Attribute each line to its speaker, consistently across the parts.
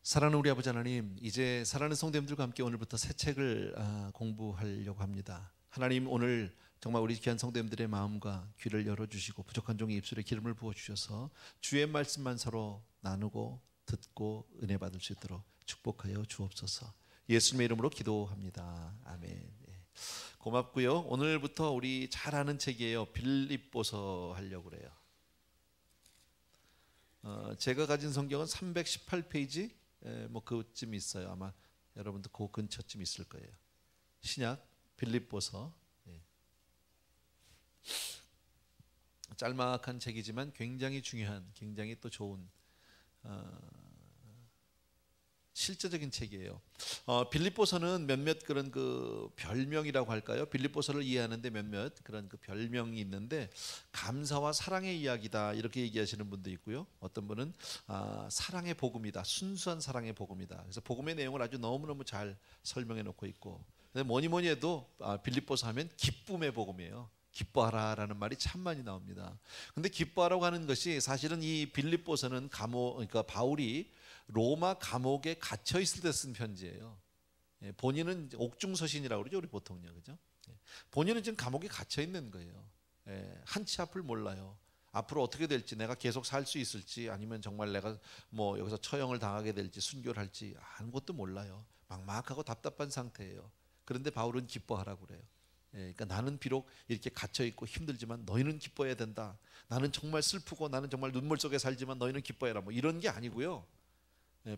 Speaker 1: 사랑하는 우리 아버지 하나님, 이제 사랑하는 성도님들과 함께 오늘부터 새 책을 공부하려고 합니다. 하나님, 오늘 정말 우리 귀한 성도님들의 마음과 귀를 열어주시고 부족한 종의 입술에 기름을 부어주셔서 주의 말씀만 서로 나누고 듣고 은혜 받을 수 있도록 축복하여 주옵소서. 예수님의 이름으로 기도합니다. 아멘. 고맙고요. 오늘부터 우리 잘 아는 책이에요. 빌립보서 하려고 그래요. 제가 가진 성경은 318페이지 뭐 그쯤 있어요. 아마 여러분도 그 근처쯤 있을 거예요. 신약 빌립보서. 짤막한 책이지만 굉장히 중요한, 굉장히 또 좋은 실제적인 책이에요. 빌립보서는 몇몇 그런 그 별명이라고 할까요? 빌립보서를 이해하는데 몇몇 그런 그 별명이 있는데, 감사와 사랑의 이야기다 이렇게 얘기하시는 분도 있고요. 어떤 분은 사랑의 복음이다, 순수한 사랑의 복음이다. 그래서 복음의 내용을 아주 너무너무 잘 설명해 놓고 있고, 뭐니 해도 빌립보서 하면 기쁨의 복음이에요. 기뻐하라라는 말이 참 많이 나옵니다. 근데 기뻐하라고 하는 것이 사실은 이 빌립보서는 그러니까 바울이 로마 감옥에 갇혀 있을 때 쓴 편지예요. 본인은 옥중서신이라고 그러죠, 우리 보통요, 그죠? 본인은 지금 감옥에 갇혀 있는 거예요. 한치 앞을 몰라요. 앞으로 어떻게 될지, 내가 계속 살 수 있을지, 아니면 정말 내가 뭐 여기서 처형을 당하게 될지, 순교를 할지 아무것도 몰라요. 막막하고 답답한 상태예요. 그런데 바울은 기뻐하라고 그래요. 그러니까 나는 비록 이렇게 갇혀 있고 힘들지만 너희는 기뻐해야 된다. 나는 정말 슬프고 나는 정말 눈물 속에 살지만 너희는 기뻐해라. 뭐 이런 게 아니고요.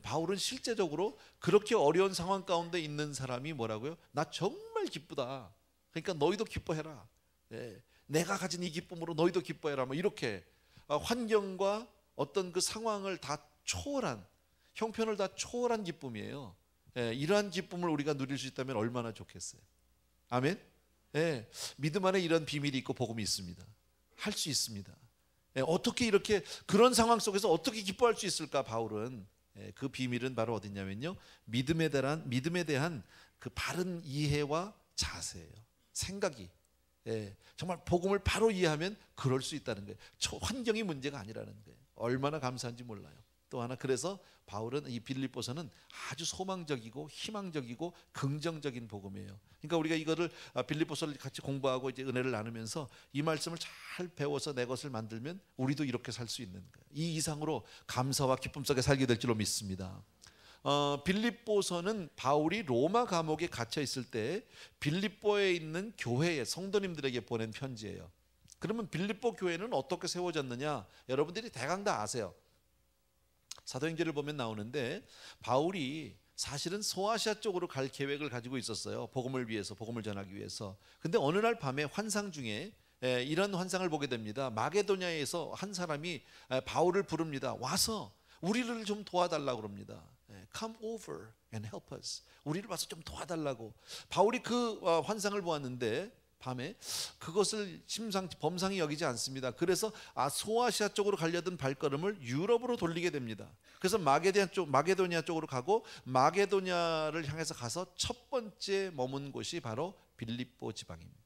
Speaker 1: 바울은 실제적으로 그렇게 어려운 상황 가운데 있는 사람이 뭐라고요? 나 정말 기쁘다. 그러니까 너희도 기뻐해라. 내가 가진 이 기쁨으로 너희도 기뻐해라. 뭐 이렇게 환경과 어떤 그 상황을 다 초월한, 형편을 다 초월한 기쁨이에요. 이러한 기쁨을 우리가 누릴 수 있다면 얼마나 좋겠어요. 아멘. 믿음 안에 이런 비밀이 있고 복음이 있습니다. 할 수 있습니다. 어떻게 이렇게 그런 상황 속에서 어떻게 기뻐할 수 있을까? 바울은 그 비밀은 바로 어디냐면요, 믿음에 대한 그 바른 이해와 자세예요. 생각이 정말 복음을 바로 이해하면 그럴 수 있다는 거예요. 환경이 문제가 아니라는 거예요. 얼마나 감사한지 몰라요. 또 하나, 그래서 바울은 이 빌립보서는 아주 소망적이고 희망적이고 긍정적인 복음이에요. 그러니까 우리가 이거를 빌립보서를 같이 공부하고 이제 은혜를 나누면서 이 말씀을 잘 배워서 내 것을 만들면 우리도 이렇게 살 수 있는 거예요. 이 이상으로 감사와 기쁨 속에 살게 될 줄로 믿습니다. 빌립보서는 바울이 로마 감옥에 갇혀 있을 때 빌립보에 있는 교회의 성도님들에게 보낸 편지예요. 그러면 빌립보 교회는 어떻게 세워졌느냐? 여러분들이 대강 다 아세요. 사도행전을 보면 나오는데, 바울이 사실은 소아시아 쪽으로 갈 계획을 가지고 있었어요. 복음을 위해서, 복음을 전하기 위해서. 근데 어느 날 밤에 환상 중에 이런 환상을 보게 됩니다. 마게도냐에서 한 사람이 바울을 부릅니다. 와서 우리를 좀 도와달라고 그럽니다. Come over and help us. 우리를 와서 좀 도와달라고. 바울이 그 환상을 보았는데 밤에 그것을 범상히 여기지 않습니다. 그래서 소아시아 쪽으로 가려던 발걸음을 유럽으로 돌리게 됩니다. 그래서 마게도냐 쪽으로 가고, 마게도냐를 향해서 가서 첫 번째 머문 곳이 바로 빌립보 지방입니다.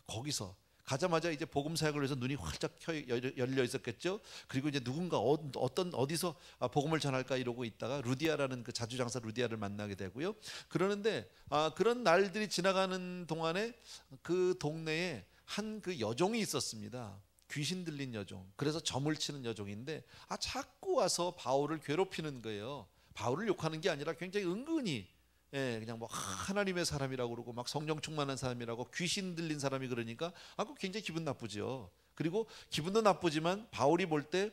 Speaker 1: 거기서 가자마자 이제 복음 사역을 위해서 눈이 활짝 열려 있었겠죠. 그리고 이제 누군가 어디서 복음을 전할까 이러고 있다가 루디아라는 그 자주장사 루디아를 만나게 되고요. 그러는데 그런 날들이 지나가는 동안에 그 동네에 한 그 여종이 있었습니다. 귀신 들린 여종. 그래서 점을 치는 여종인데 자꾸 와서 바울을 괴롭히는 거예요. 바울을 욕하는 게 아니라 굉장히 은근히 그냥 뭐 하나님의 사람이라고 그러고 막 성령 충만한 사람이라고, 귀신 들린 사람이 그러니까 그거 굉장히 기분 나쁘죠. 그리고 기분도 나쁘지만 바울이 볼 때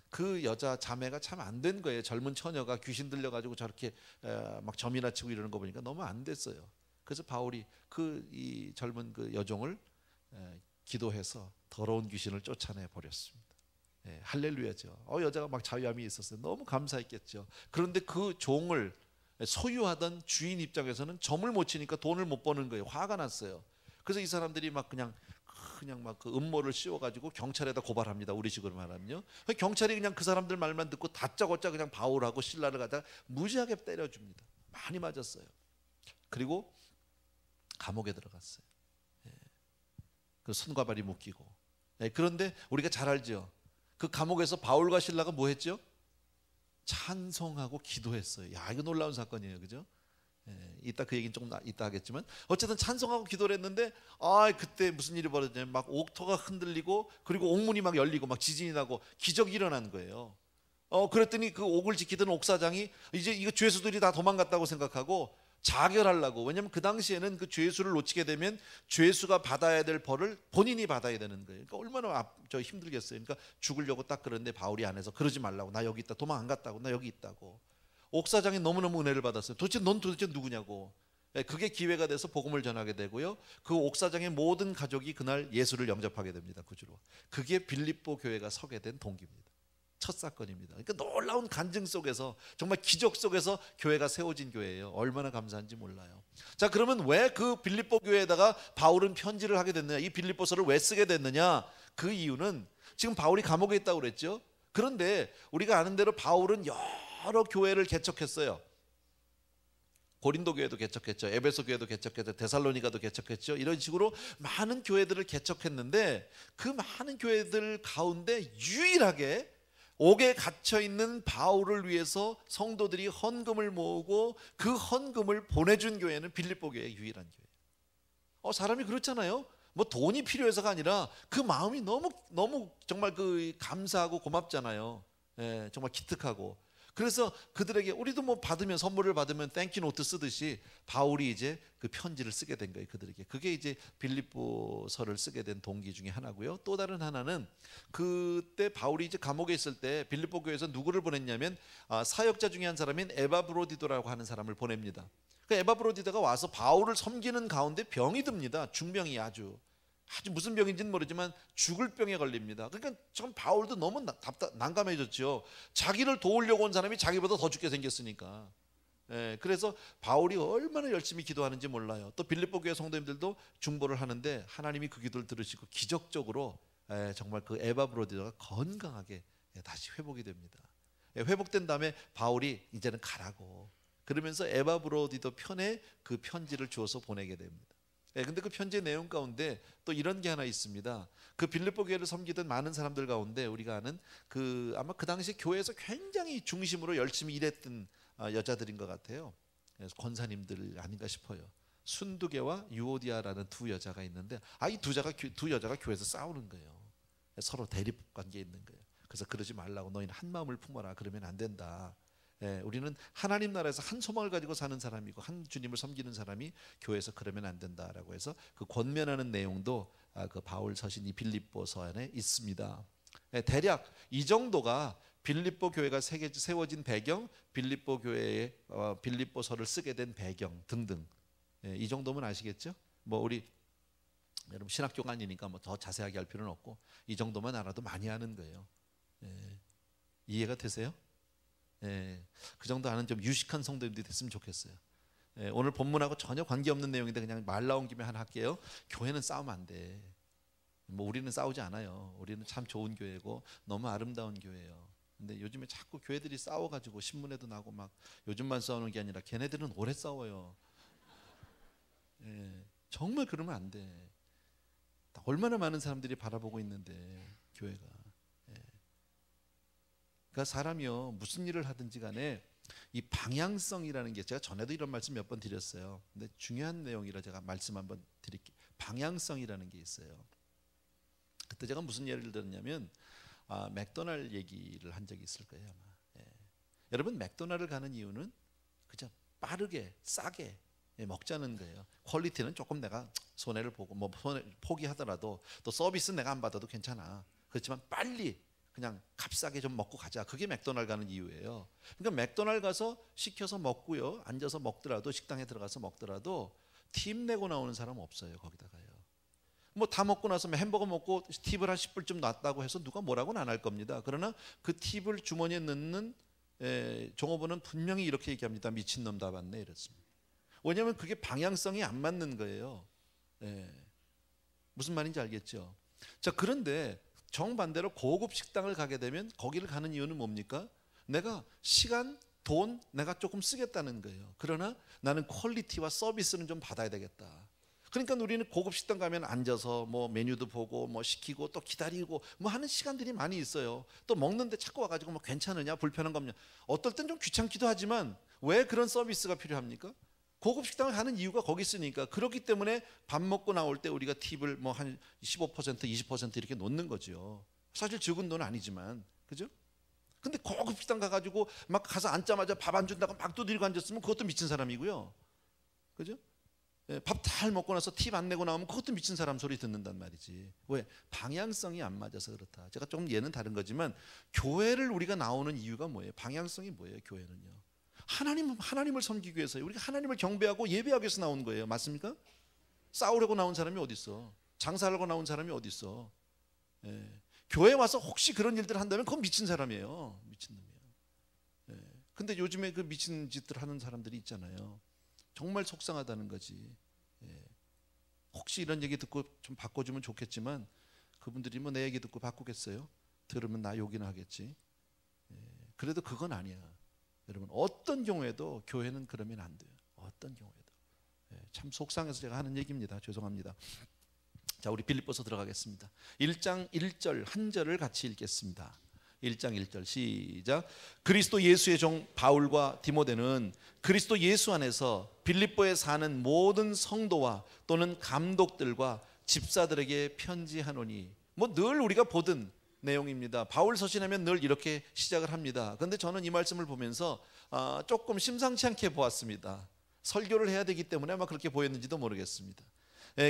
Speaker 1: 그 여자 자매가 참 안 된 거예요. 젊은 처녀가 귀신 들려가지고 저렇게 막 점이나 치고 이러는 거 보니까 너무 안 됐어요. 그래서 바울이 이 젊은 그 여종을 기도해서 더러운 귀신을 쫓아내 버렸습니다. 할렐루야죠. 여자가 막 자유함이 있었어요. 너무 감사했겠죠. 그런데 그 종을 소유하던 주인 입장에서는 점을 못 치니까 돈을 못 버는 거예요. 화가 났어요. 그래서 이 사람들이 막 그냥 막 그 음모를 씌워가지고 경찰에다 고발합니다. 우리식으로 말하면요. 경찰이 그냥 그 사람들 말만 듣고 다짜고짜 그냥 바울하고 실라를 갖다가 무지하게 때려줍니다. 많이 맞았어요. 그리고 감옥에 들어갔어요. 그 손과 발이 묶이고. 그런데 우리가 잘 알죠. 그 감옥에서 바울과 실라가 뭐 했죠? 찬송하고 기도했어요. 야, 이거 놀라운 사건이에요, 그죠? 이따 그 얘기는 조금 이따 하겠지만 어쨌든 찬송하고 기도를 했는데 그때 무슨 일이 벌어졌냐면 막 옥토가 흔들리고 그리고 옥문이 막 열리고 막 지진이 나고 기적이 일어난 거예요. 그랬더니 그 옥을 지키던 옥사장이 이제 이거 죄수들이 다 도망갔다고 생각하고 자결하려고, 왜냐면 그 당시에는 그 죄수를 놓치게 되면 죄수가 받아야 될 벌을 본인이 받아야 되는 거예요. 그러니까 얼마나 힘들겠어요. 그러니까 죽으려고 딱 그러는데 바울이 안에서 그러지 말라고, 나 여기 있다, 도망 안 갔다고, 나 여기 있다고. 옥사장이 너무너무 은혜를 받았어요. 넌 도대체 누구냐고. 그게 기회가 돼서 복음을 전하게 되고요. 그 옥사장의 모든 가족이 그날 예수를 영접하게 됩니다. 구주로. 그게 빌립보 교회가 서게 된 동기입니다. 첫 사건입니다. 그러니까 놀라운 간증 속에서, 정말 기적 속에서 교회가 세워진 교회예요. 얼마나 감사한지 몰라요. 자, 그러면 왜 그 빌립보 교회에다가 바울은 편지를 하게 됐느냐, 이 빌립보서를 왜 쓰게 됐느냐? 그 이유는 지금 바울이 감옥에 있다고 그랬죠. 그런데 우리가 아는 대로 바울은 여러 교회를 개척했어요. 고린도 교회도 개척했죠. 에베소 교회도 개척했죠. 데살로니가도 개척했죠. 이런 식으로 많은 교회들을 개척했는데 그 많은 교회들 가운데 유일하게 옥에 갇혀 있는 바울을 위해서 성도들이 헌금을 모으고 그 헌금을 보내준 교회는 빌립보 교회의 유일한 교회예요. 사람이 그렇잖아요. 뭐 돈이 필요해서가 아니라 그 마음이 너무 정말 그 감사하고 고맙잖아요. 정말 기특하고. 그래서 그들에게, 우리도 뭐 받으면, 선물을 받으면 땡큐 노트 쓰듯이 바울이 이제 그 편지를 쓰게 된 거예요, 그들에게. 그게 이제 빌립보서를 쓰게 된 동기 중에 하나고요. 또 다른 하나는 그때 바울이 이제 감옥에 있을 때 빌립보 교회에서 누구를 보냈냐면 사역자 중에 한 사람인 에바브로디도라고 하는 사람을 보냅니다. 그 에바브로디도가 와서 바울을 섬기는 가운데 병이 듭니다. 중병이 아주 무슨 병인지는 모르지만 죽을 병에 걸립니다. 그러니까 참 바울도 너무 난감해졌죠. 자기를 도우려고 온 사람이 자기보다 더 죽게 생겼으니까. 그래서 바울이 얼마나 열심히 기도하는지 몰라요. 또 빌립보 교회 성도님들도 중보를 하는데 하나님이 그 기도를 들으시고 기적적으로 정말 그 에바브로디도가 건강하게 다시 회복이 됩니다. 회복된 다음에 바울이 이제는 가라고 그러면서 에바브로디도 편에 그 편지를 주어서 보내게 됩니다. 근데 그 편지의 내용 가운데 또 이런 게 하나 있습니다. 그 빌립보 교회를 섬기던 많은 사람들 가운데 우리가 아는 아마 그 당시 교회에서 굉장히 중심으로 열심히 일했던 여자들인 것 같아요. 그래서 권사님들 아닌가 싶어요. 순두개와 유오디아라는 두 여자가 있는데 이 두 여자가 교회에서 싸우는 거예요. 서로 대립 관계에 있는 거예요. 그래서 그러지 말라고, 너희는 한 마음을 품어라, 그러면 안 된다. 우리는 하나님 나라에서 한 소망을 가지고 사는 사람이고 한 주님을 섬기는 사람이 교회에서 그러면 안 된다라고 해서 그 권면하는 내용도 그 바울 서신 이 빌립보서 안에 있습니다. 대략 이 정도가 빌립보 교회가 세워진 배경, 빌립보 교회의 빌립보서를 쓰게 된 배경 등등. 이 정도면 아시겠죠? 뭐 우리 여러분 신학교가 아니니까 뭐 더 자세하게 할 필요는 없고 이 정도만 알아도 많이 아는 거예요. 이해가 되세요? 그 정도 아는 좀 유식한 성도님들이 됐으면 좋겠어요. 오늘 본문하고 전혀 관계없는 내용인데 그냥 말 나온 김에 하나 할게요. 교회는 싸우면 안 돼. 뭐 우리는 싸우지 않아요. 우리는 참 좋은 교회고 너무 아름다운 교회예요. 근데 요즘에 자꾸 교회들이 싸워가지고 신문에도 나고 막 요즘만 싸우는 게 아니라 걔네들은 오래 싸워요. 정말 그러면 안 돼. 얼마나 많은 사람들이 바라보고 있는데 교회가. 그러니까 사람이요 무슨 일을 하든지 간에 이 방향성이라는 게, 제가 전에도 이런 말씀 몇 번 드렸어요. 근데 중요한 내용이라 제가 말씀 한번 드릴게요. 방향성이라는 게 있어요. 그때 제가 무슨 예를 들었냐면 맥도날드 얘기를 한 적이 있을 거예요 아마. 여러분 맥도날드 가는 이유는 그냥 빠르게 싸게 먹자는 거예요. 퀄리티는 조금 내가 손해를 보고 뭐 포기하더라도 또 서비스는 내가 안 받아도 괜찮아. 그렇지만 빨리 그냥 값싸게 좀 먹고 가자. 그게 맥도날드 가는 이유예요. 그러니까 맥도날드 가서 시켜서 먹고요, 앉아서 먹더라도, 식당에 들어가서 먹더라도 팁 내고 나오는 사람 없어요. 거기다가요. 뭐 다 먹고 나서 햄버거 먹고 팁을 한 10불 놨다고 해서 누가 뭐라고는 안 할 겁니다. 그러나 그 팁을 주머니에 넣는 종업원은 분명히 이렇게 얘기합니다. 미친놈 다 받네 이랬습니다. 왜냐하면 그게 방향성이 안 맞는 거예요. 무슨 말인지 알겠죠? 자, 그런데 정반대로 고급 식당을 가게 되면 거기를 가는 이유는 뭡니까? 내가 시간, 돈 내가 조금 쓰겠다는 거예요. 그러나 나는 퀄리티와 서비스는 좀 받아야 되겠다. 그러니까 우리는 고급 식당 가면 앉아서 뭐 메뉴도 보고 뭐 시키고 또 기다리고 뭐 하는 시간들이 많이 있어요. 또 먹는데 자꾸 와가지고 뭐 괜찮으냐 불편한 거 없냐. 어떨 땐 좀 귀찮기도 하지만 왜 그런 서비스가 필요합니까? 고급 식당을 가는 이유가 거기 있으니까. 그렇기 때문에 밥 먹고 나올 때 우리가 팁을 뭐 한 15% 20% 이렇게 놓는 거죠. 사실 적은 돈은 아니지만, 그죠? 근데 고급 식당 가가지고 막 가서 앉자마자 밥 안 준다고 막 두드리고 앉았으면 그것도 미친 사람이고요, 그죠? 밥 잘 먹고 나서 팁 안 내고 나오면 그것도 미친 사람 소리 듣는단 말이지. 왜? 방향성이 안 맞아서 그렇다. 제가 조금 얘는 다른 거지만 교회를 우리가 나오는 이유가 뭐예요? 방향성이 뭐예요? 교회는요, 하나님을 섬기기 위해서요. 우리가 하나님을 경배하고 예배하기 위해서 나온 거예요. 맞습니까? 싸우려고 나온 사람이 어디 있어? 장사하려고 나온 사람이 어디 있어? 교회 와서 혹시 그런 일들을 한다면 그건 미친 사람이에요. 미친 놈이에요. 근데 요즘에 그 미친 짓들 하는 사람들이 있잖아요. 정말 속상하다는 거지. 혹시 이런 얘기 듣고 좀 바꿔주면 좋겠지만 그분들이 뭐 내 얘기 듣고 바꾸겠어요? 들으면 나 욕이나 하겠지. 그래도 그건 아니야. 여러분, 어떤 경우에도 교회는 그러면 안 돼요. 어떤 경우에도. 참 속상해서 제가 하는 얘기입니다. 죄송합니다. 자, 우리 빌립보서 들어가겠습니다. 1장 1절 한 절을 같이 읽겠습니다. 1장 1절 시작. 그리스도 예수의 종 바울과 디모데는 그리스도 예수 안에서 빌립보에 사는 모든 성도와 또는 감독들과 집사들에게 편지하노니. 뭐 늘 우리가 보던 내용입니다. 바울 서신하면 늘 이렇게 시작을 합니다. 그런데 저는 이 말씀을 보면서 조금 심상치 않게 보았습니다. 설교를 해야 되기 때문에 아마 그렇게 보였는지도 모르겠습니다.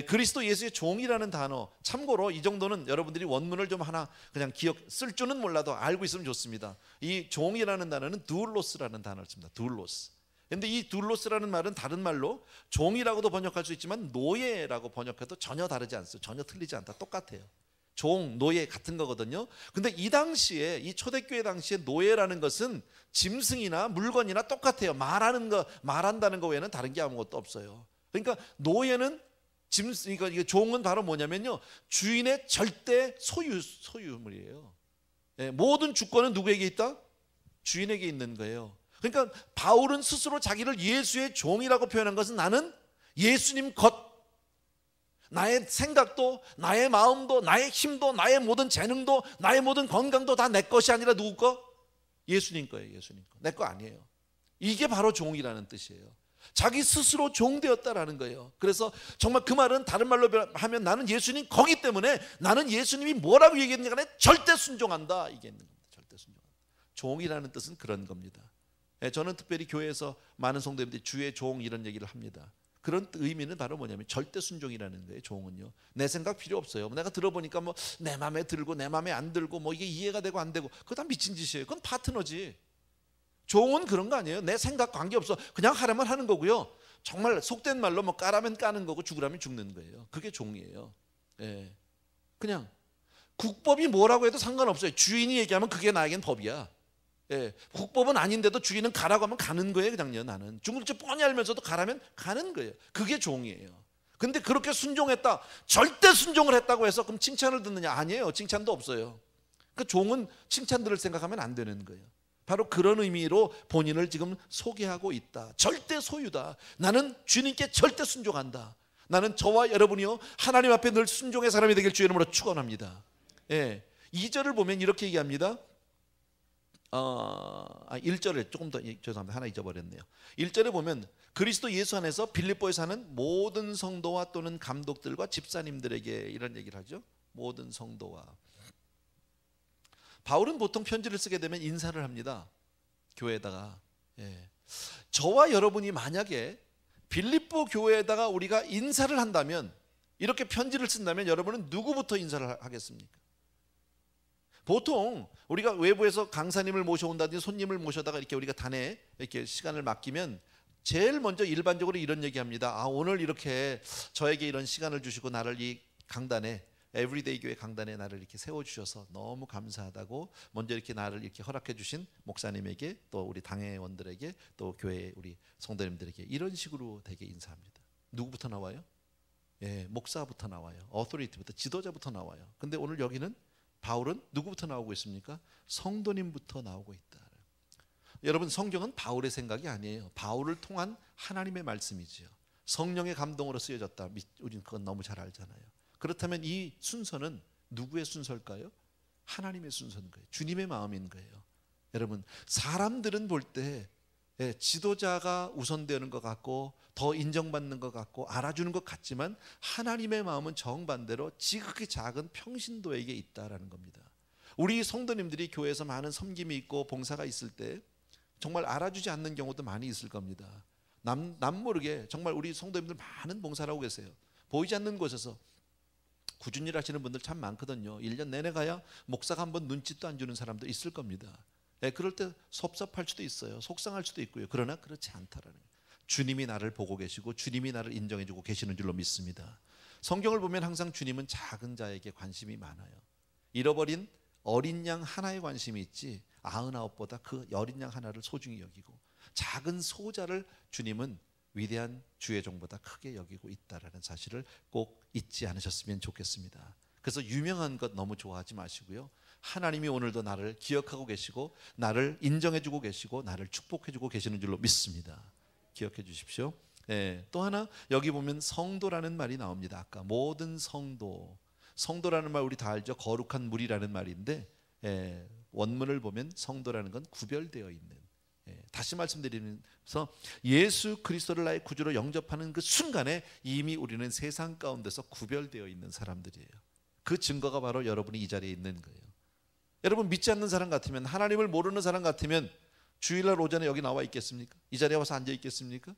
Speaker 1: 그리스도 예수의 종이라는 단어, 참고로 이 정도는 여러분들이 원문을 좀 하나 그냥 쓸 줄은 몰라도 알고 있으면 좋습니다. 이 종이라는 단어는 두울로스라는 단어를 씁니다. 두울로스. 근데 이 두울로스라는 말은 다른 말로 종이라고도 번역할 수 있지만 노예라고 번역해도 전혀 다르지 않습니다. 전혀 틀리지 않다. 똑같아요. 종, 노예 같은 거거든요. 근데 이 당시에, 이 초대교회 당시에 노예라는 것은 짐승이나 물건이나 똑같아요. 말한다는 거 외에는 다른 게 아무것도 없어요. 그러니까 노예는 그러니까 이게 종은 바로 뭐냐면요, 주인의 절대 소유물이에요. 모든 주권은 누구에게 있다? 주인에게 있는 거예요. 그러니까 바울은 스스로 자기를 예수의 종이라고 표현한 것은 나는 예수님 것, 나의 생각도 나의 마음도 나의 힘도 나의 모든 재능도 나의 모든 건강도 다 내 것이 아니라 누구 거? 예수님 거예요. 예수님 거. 내 거 아니에요. 이게 바로 종이라는 뜻이에요. 자기 스스로 종되었다라는 거예요. 그래서 정말 그 말은 다른 말로 하면 나는 예수님 거기 때문에 나는 예수님이 뭐라고 얘기했는지 간에 절대 순종한다, 이게 있는 겁니다. 절대 순종한다. 종이라는 뜻은 그런 겁니다. 저는 특별히 교회에서 많은 성도님들이 주의 종 이런 얘기를 합니다. 그런 의미는 바로 뭐냐면 절대 순종이라는 거예요. 종은요, 내 생각 필요 없어요. 내가 들어보니까 뭐 내 마음에 들고 내 마음에 안 들고 뭐 이게 이해가 되고 안 되고 그거 다 미친 짓이에요. 그건 파트너지. 종은 그런 거 아니에요. 내 생각 관계없어. 그냥 하려면 하는 거고요. 정말 속된 말로 뭐 까라면 까는 거고 죽으라면 죽는 거예요. 그게 종이에요. 그냥 국법이 뭐라고 해도 상관없어요. 주인이 얘기하면 그게 나에겐 법이야. 국법은 아닌데도 주인은 가라고 하면 가는 거예요. 그냥요. 나는 죽을 줄 뻔히 알면서도 가라면 가는 거예요. 그게 종이에요. 근데 그렇게 순종했다, 절대 순종을 했다고 해서 그럼 칭찬을 듣느냐? 아니에요. 칭찬도 없어요. 그 종은 칭찬 들을 생각하면 안 되는 거예요. 바로 그런 의미로 본인을 지금 소개하고 있다. 절대 소유다. 나는 주님께 절대 순종한다. 나는 저와 여러분이요, 하나님 앞에 늘 순종의 사람이 되길 주의 이름으로 축원합니다. 2절을 보면 이렇게 얘기합니다. 1절에 조금 더, 죄송합니다, 하나 잊어버렸네요. 1절에 보면 그리스도 예수 안에서 빌립보에 사는 모든 성도와 또는 감독들과 집사님들에게 이런 얘기를 하죠. 모든 성도와. 바울은 보통 편지를 쓰게 되면 인사를 합니다. 교회에다가. 저와 여러분이 만약에 빌립보 교회에다가 우리가 인사를 한다면, 이렇게 편지를 쓴다면 여러분은 누구부터 인사를 하겠습니까? 보통 우리가 외부에서 강사님을 모셔온다든지 손님을 모셔다가 이렇게 우리가 단에 이렇게 시간을 맡기면 제일 먼저 일반적으로 이런 얘기합니다. 오늘 이렇게 저에게 이런 시간을 주시고 나를 이 강단에, 에브리데이 교회 강단에 나를 이렇게 세워주셔서 너무 감사하다고 먼저 이렇게 나를 이렇게 허락해 주신 목사님에게, 또 우리 당회원들에게, 또 교회 우리 성도님들에게 이런 식으로 되게 인사합니다. 누구부터 나와요? 목사부터 나와요. 어토리티부터, 지도자부터 나와요. 근데 오늘 여기는 바울은 누구부터 나오고 있습니까? 성도님부터 나오고 있다. 여러분, 성경은 바울의 생각이 아니에요. 바울을 통한 하나님의 말씀이지요. 성령의 감동으로 쓰여졌다. 우리는 그건 너무 잘 알잖아요. 그렇다면 이 순서는 누구의 순서일까요? 하나님의 순서인 거예요. 주님의 마음인 거예요. 여러분, 사람들은 볼 때 지도자가 우선되는 것 같고 더 인정받는 것 같고 알아주는 것 같지만 하나님의 마음은 정반대로 지극히 작은 평신도에게 있다라는 겁니다. 우리 성도님들이 교회에서 많은 섬김이 있고 봉사가 있을 때 정말 알아주지 않는 경우도 많이 있을 겁니다. 남 모르게 정말 우리 성도님들 많은 봉사를 하고 계세요. 보이지 않는 곳에서 꾸준히 하시는 분들 참 많거든요. 1년 내내 가야 목사가 한번 눈짓도 안 주는 사람도 있을 겁니다. 그럴 때 섭섭할 수도 있어요. 속상할 수도 있고요. 그러나 그렇지 않다라는 거예요. 주님이 나를 보고 계시고 주님이 나를 인정해주고 계시는 줄로 믿습니다. 성경을 보면 항상 주님은 작은 자에게 관심이 많아요. 잃어버린 어린 양 하나에 관심이 있지 99보다 그 어린 양 하나를 소중히 여기고 작은 소자를 주님은 위대한 주의 종보다 크게 여기고 있다라는 사실을 꼭 잊지 않으셨으면 좋겠습니다. 그래서 유명한 것 너무 좋아하지 마시고요. 하나님이 오늘도 나를 기억하고 계시고 나를 인정해주고 계시고 나를 축복해주고 계시는 줄로 믿습니다. 기억해 주십시오. 또 하나 여기 보면 성도라는 말이 나옵니다. 아까 모든 성도, 성도라는 말 우리 다 알죠. 거룩한 무리라는 말인데 원문을 보면 성도라는 건 구별되어 있는, 다시 말씀드리면서 예수 그리스도를 나의 구주로 영접하는 그 순간에 이미 우리는 세상 가운데서 구별되어 있는 사람들이에요. 그 증거가 바로 여러분이 이 자리에 있는 거예요. 여러분 믿지 않는 사람 같으면, 하나님을 모르는 사람 같으면 주일날 오전에 여기 나와 있겠습니까? 이 자리에 와서 앉아 있겠습니까?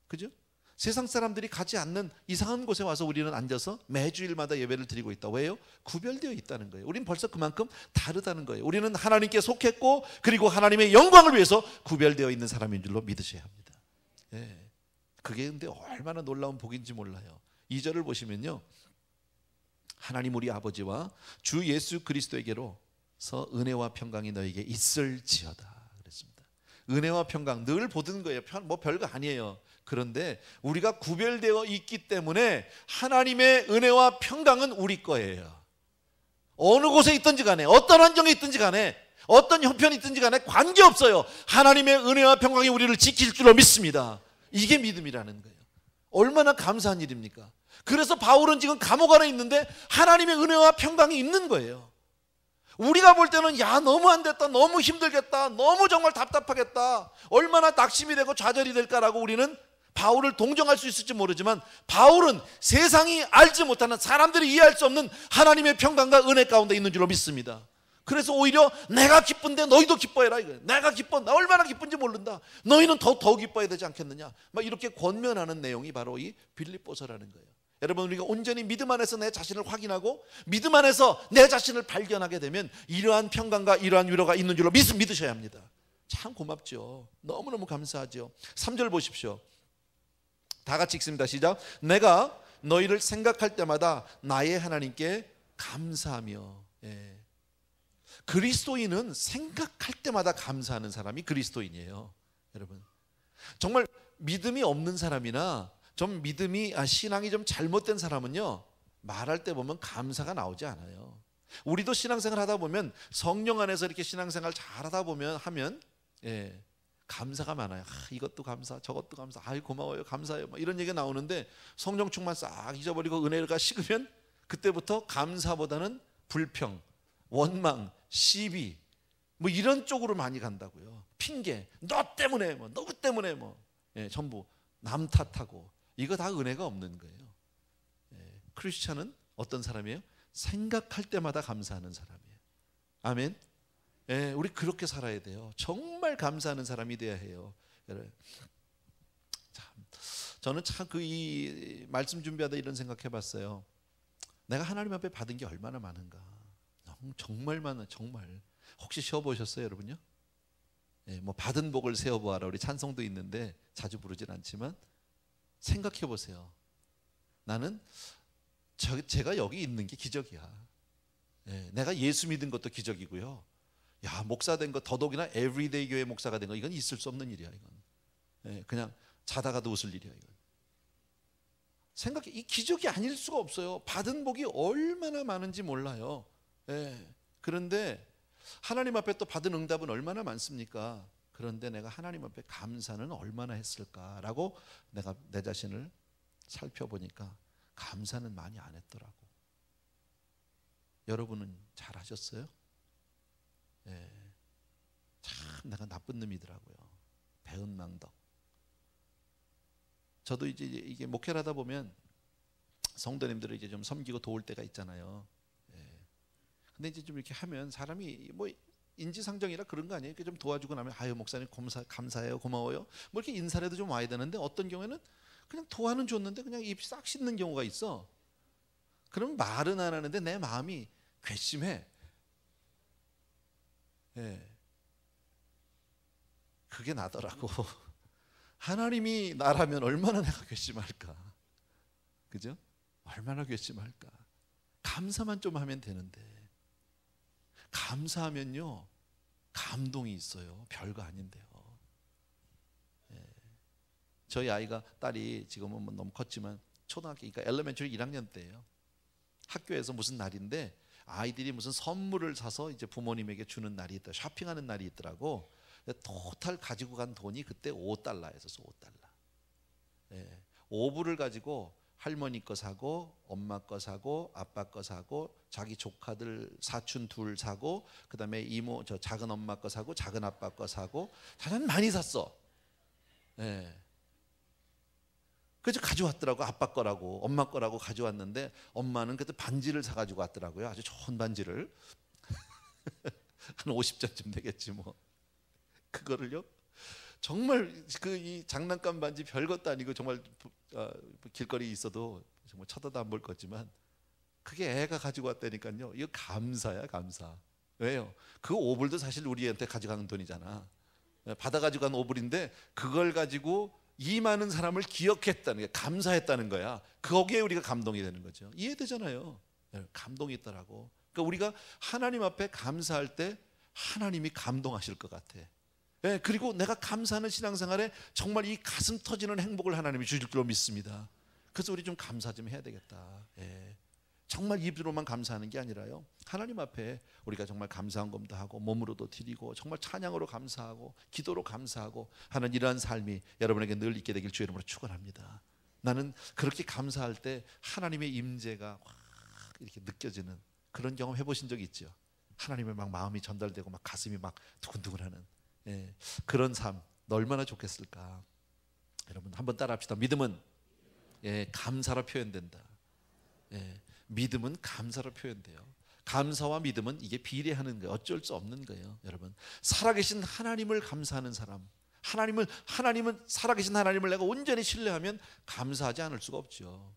Speaker 1: 그죠? 세상 사람들이 가지 않는 이상한 곳에 와서 우리는 앉아서 매주일마다 예배를 드리고 있다. 왜요? 구별되어 있다는 거예요. 우리는 벌써 그만큼 다르다는 거예요. 우리는 하나님께 속했고 그리고 하나님의 영광을 위해서 구별되어 있는 사람인 줄로 믿으셔야 합니다. 그게 근데 얼마나 놀라운 복인지 몰라요. 2절을 보시면요, 하나님 우리 아버지와 주 예수 그리스도에게로서 은혜와 평강이 너에게 있을지어다 그랬습니다. 은혜와 평강 늘 보던 거예요. 뭐 별거 아니에요. 그런데 우리가 구별되어 있기 때문에 하나님의 은혜와 평강은 우리 거예요. 어느 곳에 있든지 간에, 어떤 환경에 있든지 간에, 어떤 형편이 있든지 간에 관계없어요. 하나님의 은혜와 평강이 우리를 지킬 줄로 믿습니다. 이게 믿음이라는 거예요. 얼마나 감사한 일입니까? 그래서 바울은 지금 감옥 안에 있는데 하나님의 은혜와 평강이 있는 거예요. 우리가 볼 때는 야 너무 안 됐다, 너무 힘들겠다, 너무 정말 답답하겠다, 얼마나 낙심이 되고 좌절이 될까라고 우리는 바울을 동정할 수 있을지 모르지만 바울은 세상이 알지 못하는, 사람들이 이해할 수 없는 하나님의 평강과 은혜 가운데 있는 줄로 믿습니다. 그래서 오히려 내가 기쁜데 너희도 기뻐해라 이거예요. 내가 기뻐, 나 얼마나 기쁜지 모른다, 너희는 더 기뻐해야 되지 않겠느냐, 막 이렇게 권면하는 내용이 바로 이 빌립보서라는 거예요. 여러분, 우리가 온전히 믿음 안에서 내 자신을 확인하고 믿음 안에서 내 자신을 발견하게 되면 이러한 평강과 이러한 위로가 있는 줄로 믿으셔야 합니다. 참 고맙죠. 너무너무 감사하죠. 3절 보십시오. 다 같이 읽습니다. 시작. 내가 너희를 생각할 때마다 나의 하나님께 감사하며. 그리스도인은 생각할 때마다 감사하는 사람이 그리스도인이에요. 여러분, 정말 믿음이 없는 사람이나 좀 믿음이 신앙이 좀 잘못된 사람은요, 말할 때 보면 감사가 나오지 않아요. 우리도 신앙생활 하다 보면 성령 안에서 이렇게 신앙생활 잘하다 보면 하면 감사가 많아요. 이것도 감사, 저것도 감사, 아이 고마워요, 감사해요, 막 이런 얘기가 나오는데 성령 충만 싹 잊어버리고 은혜가 식으면 그때부터 감사보다는 불평, 원망, 시비 뭐 이런 쪽으로 많이 간다고요. 핑계, 너 때문에 뭐, 누구 때문에 뭐, 전부 남 탓하고, 이거 다 은혜가 없는 거예요. 크리스찬은 어떤 사람이에요? 생각할 때마다 감사하는 사람이에요. 아멘. 우리 그렇게 살아야 돼요. 정말 감사하는 사람이 돼야 해요. 저는 참 이 말씀 준비하다 이런 생각해봤어요. 내가 하나님 앞에 받은 게 얼마나 많은가. 정말 많아, 정말. 혹시 쉬어보셨어요, 여러분요? 뭐 받은 복을 세어보아라, 우리 찬송도 있는데 자주 부르진 않지만 생각해 보세요. 나는 제가 여기 있는 게 기적이야. 내가 예수 믿은 것도 기적이고요. 야, 목사 된 거, 더더욱이나 에브리데이 교회 목사가 된 거, 이건 있을 수 없는 일이야. 이건 그냥 자다가도 웃을 일이야. 이건 생각해, 이 기적이 아닐 수가 없어요. 받은 복이 얼마나 많은지 몰라요. 그런데 하나님 앞에 또 받은 응답은 얼마나 많습니까? 그런데 내가 하나님 앞에 감사는 얼마나 했을까라고 내가 내 자신을 살펴보니까 감사는 많이 안 했더라고. 여러분은 잘 하셨어요? 예. 참 내가 나쁜 놈이더라고요. 배은망덕. 저도 이제 이게 목회를 하다 보면 성도님들을 이제 좀 섬기고 도울 때가 있잖아요. 예. 근데 이제 좀 이렇게 하면 사람이 뭐 인지상정이라 그런 거 아니에요? 이렇게 좀 도와주고 나면 아유 목사님 감사해요, 고마워요. 뭐 이렇게 인사라도 좀 와야 되는데 어떤 경우에는 그냥 도와는 줬는데 그냥 입 싹 씻는 경우가 있어. 그럼 말은 안 하는데 내 마음이 괘씸해. 예. 그게 나더라고. 하나님이 나라면 얼마나 내가 괘씸할까. 그죠? 얼마나 괘씸할까. 감사만 좀 하면 되는데. 감사하면요 감동이 있어요. 별거 아닌데요. 예. 저희 아이가 딸이 지금은 뭐 너무 컸지만 초등학교 그러니까 엘레멘터리 1학년 때예요. 학교에서 무슨 날인데 아이들이 무슨 선물을 사서 이제 부모님에게 주는 날이 있다. 쇼핑하는 날이 있더라고. 토탈 가지고 간 돈이 그때 $5였었어. $5. 예. 5불을 가지고 할머니 거 사고 엄마 거 사고 아빠 거 사고 자기 조카들 사촌 둘 사고 그다음에 이모 저 작은 엄마 거 사고 작은 아빠 거 사고 자전 많이 샀어. 예. 그래서 가져왔더라고. 아빠 거라고 엄마 거라고 가져왔는데 엄마는 그때 반지를 사가지고 왔더라고요. 아주 좋은 반지를 한 50점쯤 되겠지 뭐. 그거를요 정말 그 이 장난감 반지 별것도 아니고 정말 길거리에 있어도 정말 쳐다도 안 볼 거지만 그게 애가 가지고 왔다니까요. 이거 감사야 감사. 왜요? 그 5불도 사실 우리한테 가져가는 돈이잖아. 받아가지고 간 5불인데 그걸 가지고 이 많은 사람을 기억했다는 게 감사했다는 거야. 거기에 우리가 감동이 되는 거죠. 이해되잖아요. 감동이 있더라고. 그러니까 우리가 하나님 앞에 감사할 때 하나님이 감동하실 것 같아. 예, 그리고 내가 감사하는 신앙생활에 정말 이 가슴 터지는 행복을 하나님이 주실 줄로 믿습니다. 그래서 우리 좀 감사 좀 해야 되겠다. 예. 정말 입으로만 감사하는 게 아니라요. 하나님 앞에 우리가 정말 감사한 것도 하고 몸으로도 드리고 정말 찬양으로 감사하고 기도로 감사하고 하는 이러한 삶이 여러분에게 늘 있게 되길 주의 이름으로 축원합니다. 나는 그렇게 감사할 때 하나님의 임재가 확 이렇게 느껴지는 그런 경험 해보신 적 있죠? 하나님의 막 마음이 전달되고 막 가슴이 막 두근두근하는 예, 그런 삶 얼마나 좋겠을까. 여러분 한번 따라합시다. 믿음은 예, 감사로 표현된다. 예, 믿음은 감사로 표현돼요. 감사와 믿음은 이게 비례하는 거예요. 어쩔 수 없는 거예요. 여러분 살아계신 하나님을 감사하는 사람, 하나님은 살아계신 하나님을 내가 온전히 신뢰하면 감사하지 않을 수가 없죠.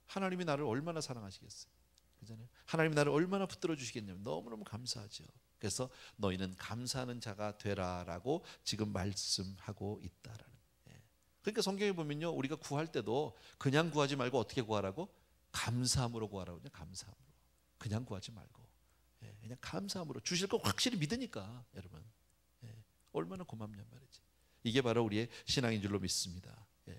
Speaker 1: 하나님이 나를 얼마나 사랑하시겠어요. 그잖아요. 하나님이 나를 얼마나 붙들어 주시겠냐면 너무너무 감사하죠. 그래서 너희는 감사하는 자가 되라라고 지금 말씀하고 있다라는. 예. 그러니까 성경에 보면요, 우리가 구할 때도 그냥 구하지 말고 어떻게 구하라고? 감사함으로 구하라고. 그냥 감사함으로. 그냥 구하지 말고. 예. 그냥 감사함으로 주실 거 확실히 믿으니까 여러분. 예. 얼마나 고맙냔 말이지. 이게 바로 우리의 신앙인 줄로 믿습니다. 예.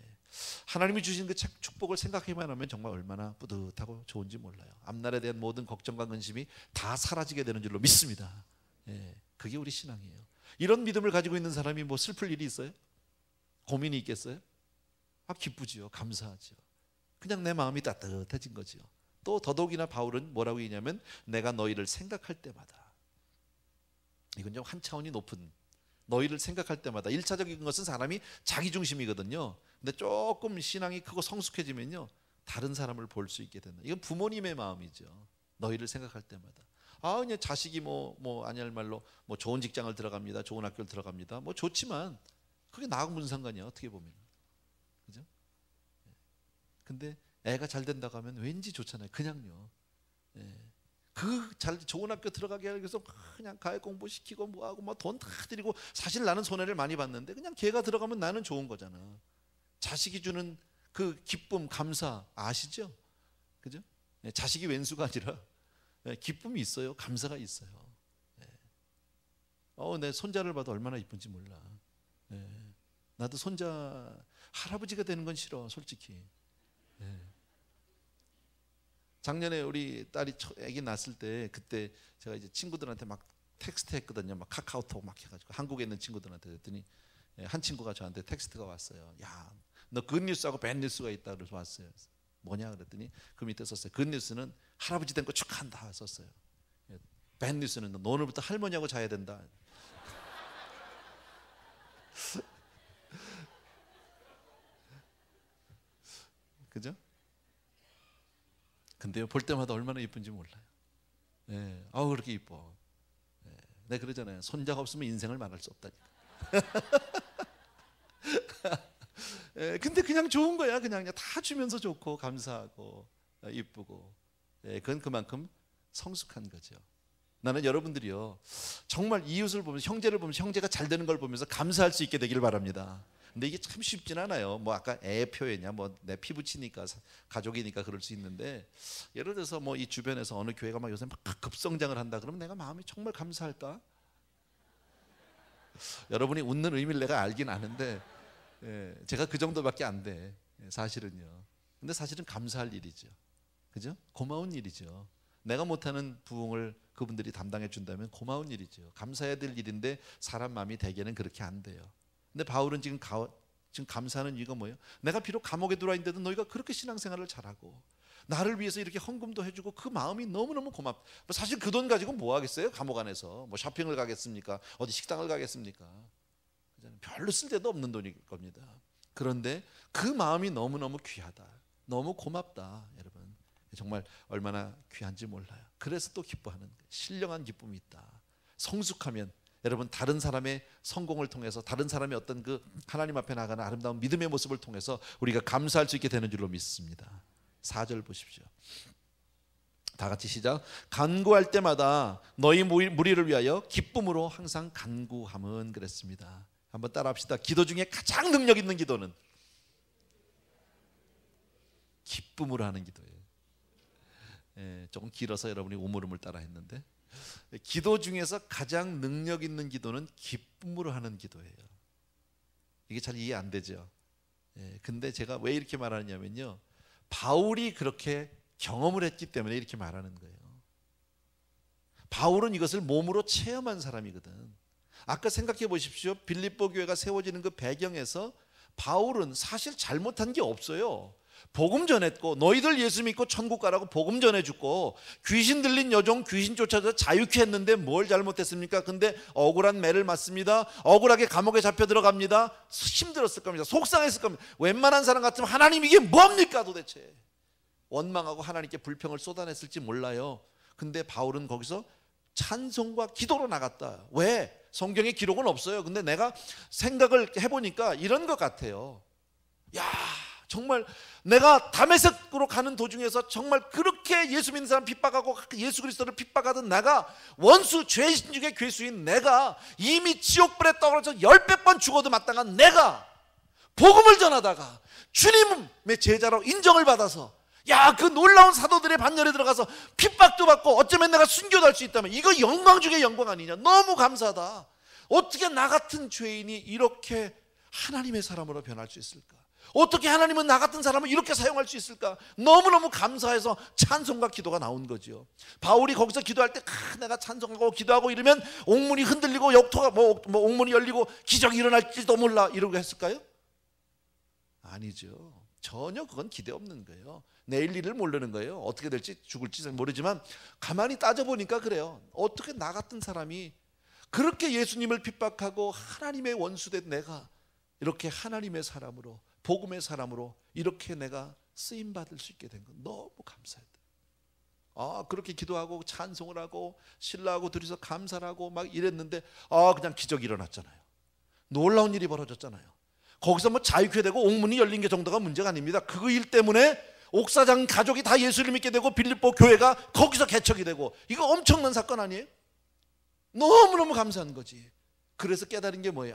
Speaker 1: 하나님이 주신 그 축복을 생각해만 하면 정말 얼마나 뿌듯하고 좋은지 몰라요. 앞날에 대한 모든 걱정과 근심이 다 사라지게 되는 줄로 믿습니다. 예, 그게 우리 신앙이에요. 이런 믿음을 가지고 있는 사람이 뭐 슬플 일이 있어요? 고민이 있겠어요? 아, 기쁘지요. 감사하죠. 그냥 내 마음이 따뜻해진 거지요. 또 더더욱이나 바울은 뭐라고 얘기냐면 내가 너희를 생각할 때마다, 이건 좀 한 차원이 높은, 너희를 생각할 때마다, 1차적인 것은 사람이 자기 중심이거든요. 근데 조금 신앙이 크고 성숙해지면요 다른 사람을 볼 수 있게 된다. 이건 부모님의 마음이죠. 너희를 생각할 때마다 그냥 자식이 뭐 아니할 말로 뭐 좋은 직장을 들어갑니다, 좋은 학교를 들어갑니다, 뭐 좋지만 그게 나하고 무슨 상관이야 어떻게 보면. 그죠? 근데 애가 잘 된다고 하면 왠지 좋잖아요. 그냥요. 그 좋은 학교 들어가게 하기 위해서 그냥 가액 공부시키고 뭐하고 뭐 돈 다 드리고, 사실 나는 손해를 많이 봤는데 그냥 걔가 들어가면 나는 좋은 거잖아. 자식이 주는 그 기쁨, 감사 아시죠? 그죠? 자식이 왼수가 아니라 기쁨이 있어요. 감사가 있어요. 내 손자를 봐도 얼마나 이쁜지 몰라. 나도 손자 할아버지가 되는 건 싫어, 솔직히. 작년에 우리 딸이 아기 낳았을 때 그때 제가 이제 친구들한테 막 텍스트 했거든요. 막 카카오톡 막 해가지고 한국에 있는 친구들한테. 그랬더니 한 친구가 저한테 텍스트가 왔어요. 야, 너 굿뉴스하고 배드뉴스가 있다 그래서 왔어요. 뭐냐 그랬더니 그 밑에 썼어요. 굿뉴스는 할아버지 된 거 축하한다 썼어요. 배드뉴스는 너 오늘부터 할머니하고 자야 된다. 그죠? 근데요, 볼 때마다 얼마나 이쁜지 몰라요. 예, 아우 그렇게 이뻐. 예, 내가 그러잖아요. 손자가 없으면 인생을 말할 수 없다니까. 예, 근데 그냥 좋은 거야. 그냥 다 주면서 좋고 감사하고 이쁘고. 예, 그건 그만큼 성숙한 거죠. 나는 여러분들이요, 정말 이웃을 보면서, 형제를 보면서, 형제가 잘 되는 걸 보면서 감사할 수 있게 되기를 바랍니다. 근데 이게 참 쉽진 않아요. 뭐 아까 애 표현이야, 뭐 내 피부치니까 가족이니까 그럴 수 있는데, 예를 들어서 뭐 이 주변에서 어느 교회가 막 요새 막 급성장을 한다 그러면 내가 마음이 정말 감사할까? 여러분이 웃는 의미를 내가 알긴 아는데, 예, 제가 그 정도밖에 안 돼, 사실은요. 근데 사실은 감사할 일이죠. 그죠? 고마운 일이죠. 내가 못하는 부흥을 그분들이 담당해 준다면 고마운 일이죠. 감사해야 될 일인데 사람 마음이 대개는 그렇게 안 돼요. 근데 바울은 지금 감사하는 이유가 뭐예요? 내가 비록 감옥에 들어와 있는데도 너희가 그렇게 신앙생활을 잘하고 나를 위해서 이렇게 헌금도 해주고 그 마음이 너무너무 고맙다. 사실 그 돈 가지고 뭐 하겠어요? 감옥 안에서 뭐 쇼핑을 가겠습니까? 어디 식당을 가겠습니까? 별로 쓸데도 없는 돈일 겁니다. 그런데 그 마음이 너무너무 귀하다, 너무 고맙다. 여러분 정말 얼마나 귀한지 몰라요. 그래서 또 기뻐하는 거예요. 신령한 기쁨이 있다. 성숙하면 여러분 다른 사람의 성공을 통해서, 다른 사람의 어떤 그 하나님 앞에 나가는 아름다운 믿음의 모습을 통해서 우리가 감사할 수 있게 되는 줄로 믿습니다. 4절 보십시오. 다 같이 시작. 간구할 때마다 너희 무리를 위하여 기쁨으로 항상 간구함은 그랬습니다. 한번 따라합시다. 기도 중에 가장 능력 있는 기도는 기쁨으로 하는 기도예요. 예, 조금 길어서 여러분이 우물우물 따라 했는데, 기도 중에서 가장 능력 있는 기도는 기쁨으로 하는 기도예요. 이게 잘 이해 안 되죠. 예, 근데 제가 왜 이렇게 말하냐면요, 바울이 그렇게 경험을 했기 때문에 이렇게 말하는 거예요. 바울은 이것을 몸으로 체험한 사람이거든. 아까 생각해 보십시오. 빌립보 교회가 세워지는 그 배경에서 바울은 사실 잘못한 게 없어요. 복음 전했고, 너희들 예수 믿고 천국 가라고 복음 전해주고, 귀신 들린 여종 귀신 쫓아서 자유케 했는데 뭘 잘못했습니까? 근데 억울한 매를 맞습니다. 억울하게 감옥에 잡혀 들어갑니다. 힘들었을 겁니다. 속상했을 겁니다. 웬만한 사람 같으면 하나님 이게 뭡니까 도대체? 원망하고 하나님께 불평을 쏟아냈을지 몰라요. 근데 바울은 거기서 찬송과 기도로 나갔다. 왜? 성경에 기록은 없어요. 근데 내가 생각을 해보니까 이런 것 같아요. 야, 정말 내가 다메섹으로 가는 도중에서 정말 그렇게 예수 믿는 사람 핍박하고 예수 그리스도를 핍박하던 내가, 원수 죄인 중에 괴수인 내가, 이미 지옥불에 떨어져 10배 죽어도 마땅한 내가 복음을 전하다가 주님의 제자로 인정을 받아서, 야, 그 놀라운 사도들의 반열에 들어가서 핍박도 받고 어쩌면 내가 순교도 할 수 있다면 이거 영광 중에 영광 아니냐. 너무 감사하다. 어떻게 나 같은 죄인이 이렇게 하나님의 사람으로 변할 수 있을까? 어떻게 하나님은 나 같은 사람을 이렇게 사용할 수 있을까? 너무너무 감사해서 찬송과 기도가 나온 거죠. 바울이 거기서 기도할 때 내가 찬송하고 기도하고 이러면 옥문이 흔들리고 역토가 옥문이 열리고 기적이 일어날지도 몰라 이러고 했을까요? 아니죠. 전혀 그건 기대 없는 거예요. 내일 일을 모르는 거예요. 어떻게 될지 죽을지 모르지만 가만히 따져보니까 그래요. 어떻게 나 같은 사람이 그렇게 예수님을 핍박하고 하나님의 원수된 내가 이렇게 하나님의 사람으로, 복음의 사람으로 이렇게 내가 쓰임받을 수 있게 된 건 너무 감사했다. 그렇게 기도하고 찬송을 하고 신라하고 둘이서 감사를 하고 막 이랬는데 그냥 기적이 일어났잖아요. 놀라운 일이 벌어졌잖아요. 거기서 뭐 자유케 되고 옥문이 열린 게 정도가 문제가 아닙니다. 그 일 때문에 옥사장 가족이 다 예수를 믿게 되고 빌립보 교회가 거기서 개척이 되고, 이거 엄청난 사건 아니에요? 너무너무 감사한 거지. 그래서 깨달은 게 뭐예요?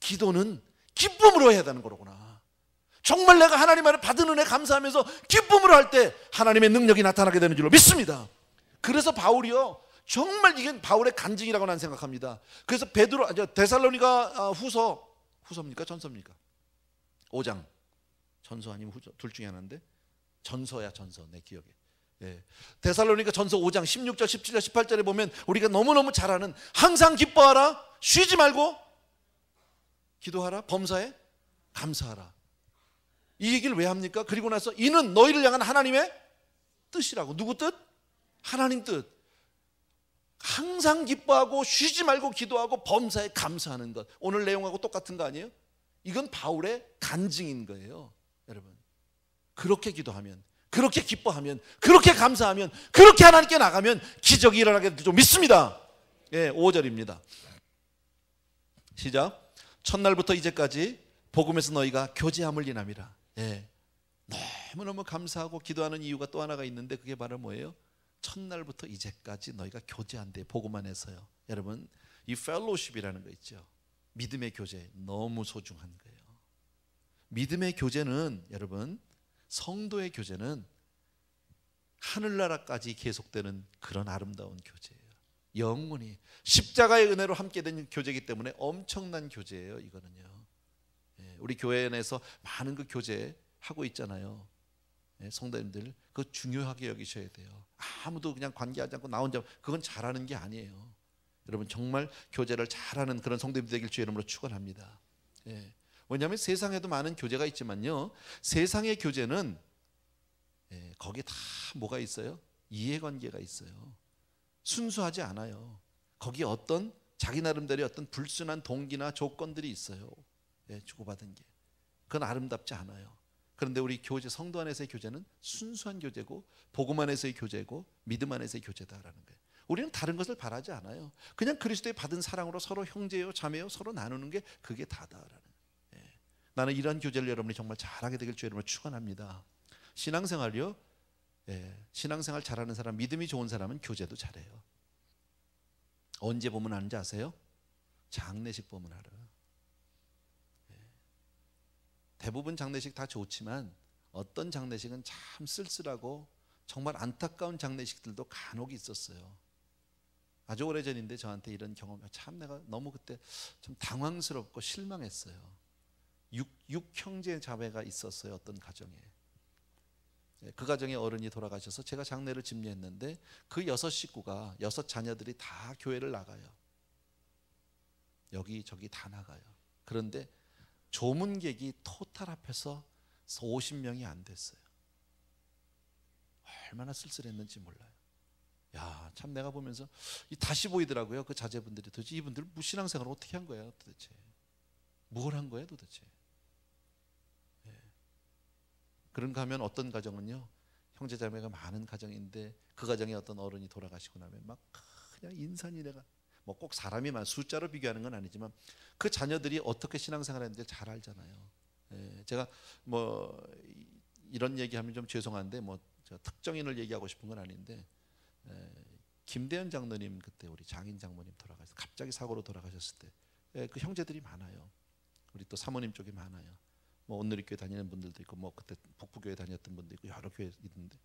Speaker 1: 기도는 기쁨으로 해야 되는 거로구나. 정말 내가 하나님 안에 받은 은혜 감사하면서 기쁨으로 할 때 하나님의 능력이 나타나게 되는 줄로 믿습니다. 그래서 바울이요, 정말 이게 바울의 간증이라고 난 생각합니다. 그래서 데살로니가 후서입니까? 전서입니까? 5장. 전서 아니면 후서, 둘 중에 하나인데 전서야, 전서 내 기억에. 예. 데살로니가 전서 5장 16절 17절 18절에 보면 우리가 너무너무 잘 아는, 항상 기뻐하라, 쉬지 말고 기도하라. 범사에 감사하라. 이 얘기를 왜 합니까? 그리고 나서 이는 너희를 향한 하나님의 뜻이라고. 누구 뜻? 하나님 뜻. 항상 기뻐하고 쉬지 말고 기도하고 범사에 감사하는 것. 오늘 내용하고 똑같은 거 아니에요? 이건 바울의 간증인 거예요. 여러분, 그렇게 기도하면, 그렇게 기뻐하면, 그렇게 감사하면, 그렇게 하나님께 나가면 기적이 일어나게 좀 믿습니다. 예, 5절입니다. 시작. 첫날부터 이제까지 복음에서 너희가 교제함을 인함이라. 예, 너무너무 감사하고 기도하는 이유가 또 하나가 있는데 그게 바로 뭐예요? 첫날부터 이제까지 너희가 교제한대. 복음 안에서요. 여러분, 이 펠로우십이라는 거 있죠. 믿음의 교제 너무 소중한 거예요. 믿음의 교제는, 여러분, 성도의 교제는 하늘나라까지 계속되는 그런 아름다운 교제예요. 영원히 십자가의 은혜로 함께 된 교제이기 때문에 엄청난 교제예요. 이거는요. 예, 우리 교회 안에서 많은 그 교제 하고 있잖아요. 예, 성도님들 그거 중요하게 여기셔야 돼요. 아무도 그냥 관계하지 않고 나 혼자, 그건 잘하는 게 아니에요. 여러분, 정말 교제를 잘하는 그런 성도님들 되길 주의 이름으로 축원합니다. 예, 왜냐하면 세상에도 많은 교제가 있지만요, 세상의 교제는 거기에 다 뭐가 있어요? 이해관계가 있어요. 순수하지 않아요. 거기에 어떤 자기 나름대로의 어떤 불순한 동기나 조건들이 있어요. 예, 주고받은 게. 그건 아름답지 않아요. 그런데 우리 교제, 성도 안에서의 교제는 순수한 교제고 복음 안에서의 교제고 믿음 안에서의 교제다라는 거예요. 우리는 다른 것을 바라지 않아요. 그냥 그리스도의 받은 사랑으로 서로 형제요 자매요 서로 나누는 게 그게 다다라는 거예요. 예. 나는 이런 교제를 여러분이 정말 잘하게 되길 주의 이름으로 축원합니다. 신앙생활이요, 예, 신앙생활 잘하는 사람, 믿음이 좋은 사람은 교제도 잘해요. 언제 보면 하는지 아세요? 장례식 보면 알아요. 예. 대부분 장례식 다 좋지만 어떤 장례식은 참 쓸쓸하고 정말 안타까운 장례식들도 간혹 있었어요. 아주 오래전인데 저한테 이런 경험, 참 내가 너무 그때 좀 당황스럽고 실망했어요. 육 형제 자매가 있었어요. 어떤 가정에. 그 가정의 어른이 돌아가셔서 제가 장례를 집례했는데 그 6식구가 6자녀들이 다 교회를 나가요. 여기저기 다 나가요. 그런데 조문객이 토탈 합해서 50명이 안 됐어요. 얼마나 쓸쓸했는지 몰라요. 야, 참 내가 보면서 다시 보이더라고요. 그 자제분들이 도대체 이분들 신앙생활을 어떻게 한 거예요? 도대체 뭘 한 거예요? 도대체. 예. 그런가 하면 어떤 가정은요, 형제자매가 많은 가정인데 그 가정에 어떤 어른이 돌아가시고 나면 막 그냥 인산이래가, 뭐 꼭 사람이만 숫자로 비교하는 건 아니지만 그 자녀들이 어떻게 신앙생활을 했는지 잘 알잖아요. 예. 제가 뭐 이런 얘기하면 좀 죄송한데 뭐 제가 특정인을 얘기하고 싶은 건 아닌데, 김대현 장로님, 그때 우리 장인 장모님 돌아가셔서 갑자기 사고로 돌아가셨을 때 그 형제들이 많아요. 우리 또 사모님 쪽에 많아요. 뭐 온누리교회 다니는 분들도 있고 뭐 그때 북부교회 다녔던 분도 있고 여러 교회 있는데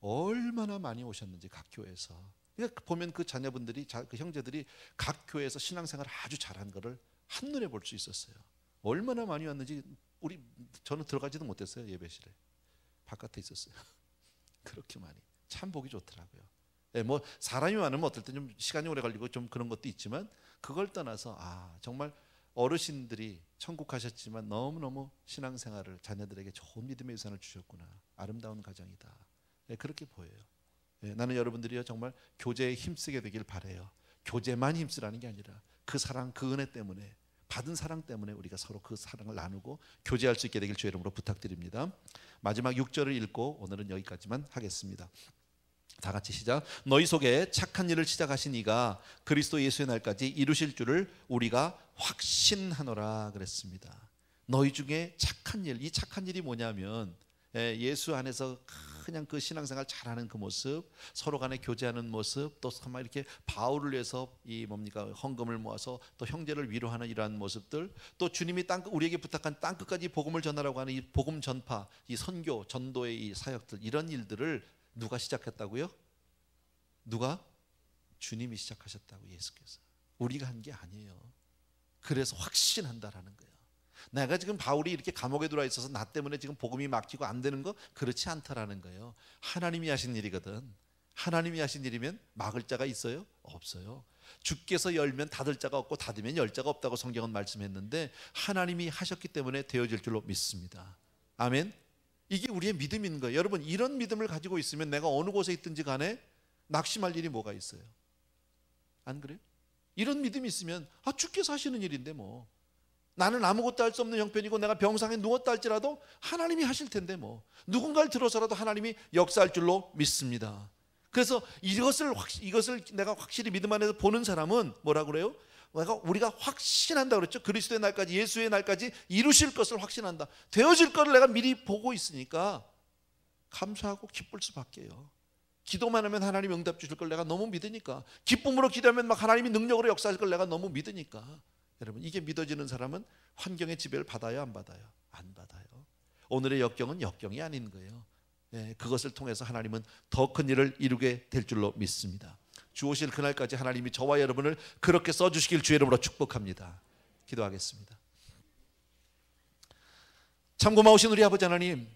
Speaker 1: 얼마나 많이 오셨는지 각 교회에서. 그러니까 보면 그 자녀분들이, 그 형제들이 각 교회에서 신앙생활을 아주 잘한 거를 한눈에 볼 수 있었어요. 얼마나 많이 왔는지 저는 들어가지도 못했어요. 예배실에 바깥에 있었어요. 그렇게 많이. 참 보기 좋더라고요. 예, 뭐 사람이 많으면 어떨 때 좀 시간이 오래 걸리고 좀 그런 것도 있지만 그걸 떠나서 정말 어르신들이 천국 가셨지만 너무너무 신앙생활을 자녀들에게 좋은 믿음의 유산을 주셨구나. 아름다운 가정이다. 예, 그렇게 보여요. 예, 나는 여러분들이요 정말 교제에 힘쓰게 되길 바라요. 교제만 힘쓰라는 게 아니라 그 사랑, 그 은혜 때문에, 받은 사랑 때문에 우리가 서로 그 사랑을 나누고 교제할 수 있게 되길 주의 이름으로 부탁드립니다. 마지막 6절을 읽고 오늘은 여기까지만 하겠습니다. 다 같이 시작. 너희 속에 착한 일을 시작하신 이가 그리스도 예수의 날까지 이루실 줄을 우리가 확신하노라 그랬습니다. 너희 중에 착한 일, 이 착한 일이 뭐냐면 예수 안에서 그냥 그 신앙생활 잘하는 그 모습, 서로 간에 교제하는 모습, 또 정말 이렇게 바울을 위해서 헌금을 모아서 또 형제를 위로하는 이러한 모습들, 또 주님이 우리에게 부탁한 땅끝까지 복음을 전하라고 하는 이 복음 전파, 이 선교, 전도의 이 사역들, 이런 일들을 누가 시작했다고요? 누가? 주님이 시작하셨다고. 예수께서. 우리가 한 게 아니에요. 그래서 확신한다라는 거예요. 내가 지금 바울이 이렇게 감옥에 들어와 있어서 나 때문에 지금 복음이 막히고 안 되는 거, 그렇지 않다라는 거예요. 하나님이 하신 일이거든. 하나님이 하신 일이면 막을 자가 있어요? 없어요. 주께서 열면 닫을 자가 없고 닫으면 열 자가 없다고 성경은 말씀했는데 하나님이 하셨기 때문에 되어질 줄로 믿습니다. 아멘. 이게 우리의 믿음인 거예요. 여러분, 이런 믿음을 가지고 있으면 내가 어느 곳에 있든지 간에 낙심할 일이 뭐가 있어요? 안 그래요? 이런 믿음이 있으면 주께서 하시는 일인데 뭐, 나는 아무것도 할 수 없는 형편이고 내가 병상에 누웠다 할지라도 하나님이 하실 텐데 뭐, 누군가를 들어서라도 하나님이 역사할 줄로 믿습니다. 그래서 이것을 내가 확실히 믿음 안에서 보는 사람은 뭐라고 그래요? 우리가 확신한다 그랬죠. 그리스도의 날까지, 예수의 날까지 이루실 것을 확신한다. 되어질 것을 내가 미리 보고 있으니까 감사하고 기쁠 수밖에요. 기도만 하면 하나님이 응답 주실 걸 내가 너무 믿으니까, 기쁨으로 기도하면 막 하나님이 능력으로 역사하실 걸 내가 너무 믿으니까. 여러분, 이게 믿어지는 사람은 환경의 지배를 받아요, 안 받아요? 안 받아요. 오늘의 역경은 역경이 아닌 거예요. 그것을 통해서 하나님은 더 큰 일을 이루게 될 줄로 믿습니다. 주 오실 그날까지 하나님이 저와 여러분을 그렇게 써주시길 주의 이름으로 축복합니다. 기도하겠습니다. 참 고마우신 우리 아버지 하나님,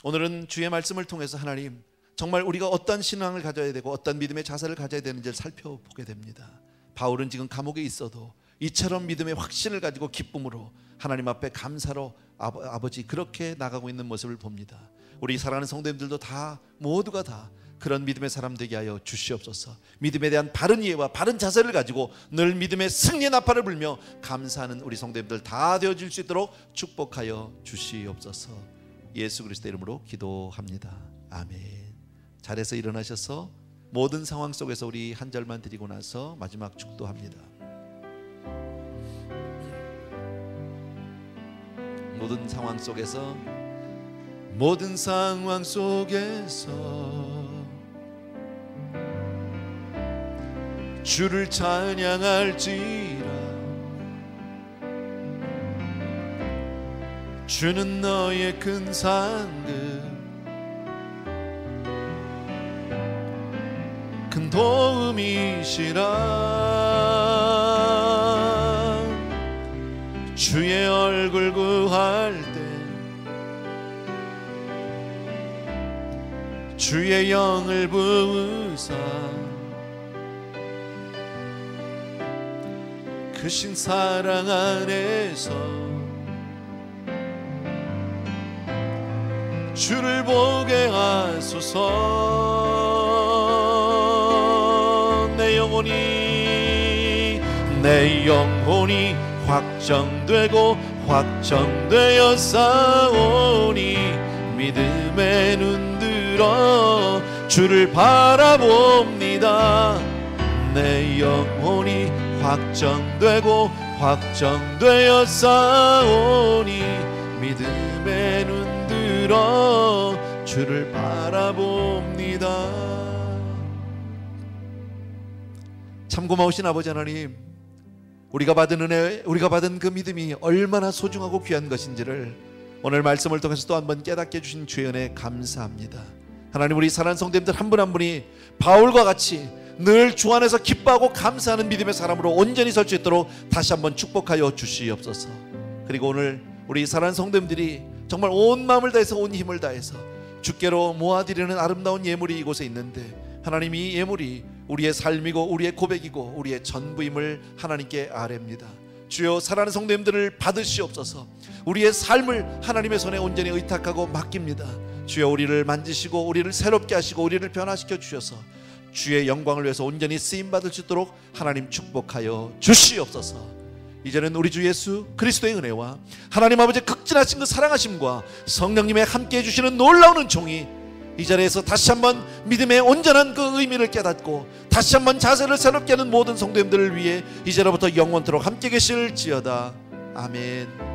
Speaker 1: 오늘은 주의 말씀을 통해서 하나님, 정말 우리가 어떤 신앙을 가져야 되고 어떤 믿음의 자세를 가져야 되는지를 살펴보게 됩니다. 바울은 지금 감옥에 있어도 이처럼 믿음의 확신을 가지고 기쁨으로 하나님 앞에 감사로 아버지 그렇게 나가고 있는 모습을 봅니다. 우리 사랑하는 성도님들도 다 모두가 다 그런 믿음의 사람 되게 하여 주시옵소서. 믿음에 대한 바른 이해와 바른 자세를 가지고 늘 믿음의 승리의 나팔을 불며 감사하는 우리 성도님들 다 되어질 수 있도록 축복하여 주시옵소서. 예수 그리스도 이름으로 기도합니다. 아멘. 자리에서 일어나셔서 모든 상황 속에서 우리 한 절만 드리고 나서 마지막 축도합니다. 모든 상황 속에서 주를 찬양할지라. 주는 너의 큰 상급, 큰 도움이시라. 주의 얼굴 구할 때 주의 영을 부으사 크신 사랑 안에서 주를 보게 하소서. 내 영혼이 확정되어 싸우니 믿음의 눈 들어 주를 바라봅니다. 내 영혼이 확정되어 싸우니 믿음의 눈 들어 주를 바라봅니다. 참 고마우신 아버지 하나님, 우리가 받은 은혜, 우리가 받은 그 믿음이 얼마나 소중하고 귀한 것인지를 오늘 말씀을 통해서 또 한 번 깨닫게 해주신 주의 은혜 감사합니다. 하나님, 우리 사랑하는 성도님들 한 분 한 분이 바울과 같이 늘 주 안에서 기뻐하고 감사하는 믿음의 사람으로 온전히 설 수 있도록 다시 한번 축복하여 주시옵소서. 그리고 오늘 우리 사랑하는 성도님들이 정말 온 마음을 다해서 온 힘을 다해서 주께로 모아드리는 아름다운 예물이 이곳에 있는데, 하나님, 이 예물이 우리의 삶이고 우리의 고백이고 우리의 전부임을 하나님께 아뢰입니다. 주여, 사랑하는 성도님들을 받으시옵소서. 우리의 삶을 하나님의 손에 온전히 의탁하고 맡깁니다. 주여, 우리를 만지시고 우리를 새롭게 하시고 우리를 변화시켜 주셔서 주의 영광을 위해서 온전히 쓰임받을 수 있도록 하나님 축복하여 주시옵소서. 이제는 우리 주 예수 그리스도의 은혜와 하나님 아버지의 극진하신 그 사랑하심과 성령님의 함께해 주시는 놀라운 은총이 이 자리에서 다시 한번 믿음의 온전한 그 의미를 깨닫고 다시 한번 자세를 새롭게 하는 모든 성도님들을 위해 이제로부터 영원토록 함께 계실지어다. 아멘.